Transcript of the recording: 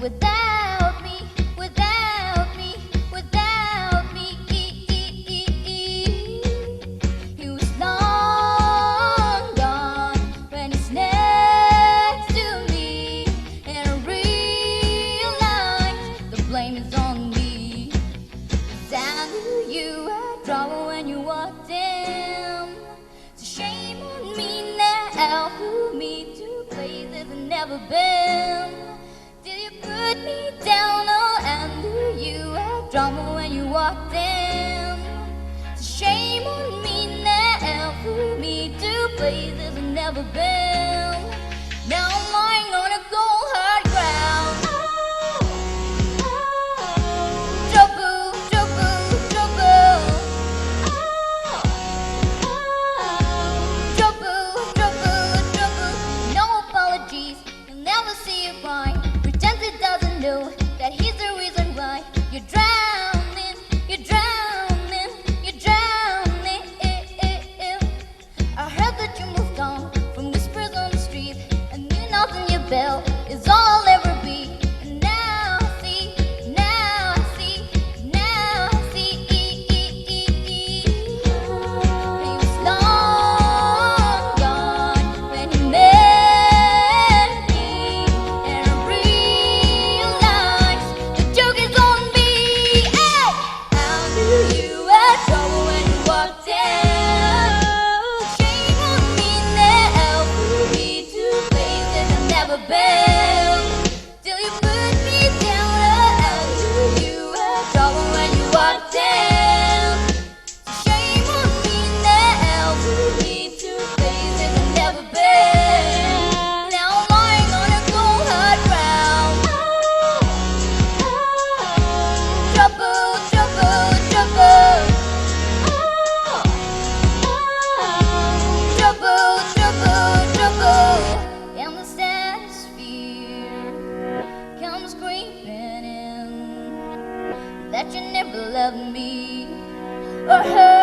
without me, without me, without me. He was long gone when he's next to me, and I realize the blame is on me. 'Cause I knew you had trouble when you walked in. So shame on me now, who me to places I've never been. Did you put me down? Oh, I knew you had drama when you walked in. So shame on me now, who me to places I've never been. Now I'm lying on a cold hard ground. Trouble, trouble, trouble. Trouble, trouble, trouble. No apologies, you'll never see it fine. Pretends it doesn't know that he's the reason why you're drowning, you're drowning, you're drowning. I heard that you moved on from whispers on the street, and you nothing your bell is all I'll ever be. And now I see, now I see, now I see. He was long gone when he met me, and I realized the joke is on me. Hey! I knew you had trouble when you walked in. Shame on me now, for me to places I've never been. Till you put me down, I knew you had trouble when you walked in. Shame on me now, for me to places I've never been. Now I'm lying on a cold hard ground. Trouble, trouble, trouble. Trouble, trouble, trouble. And the saddest fear comes creeping in, that you never loved me or her.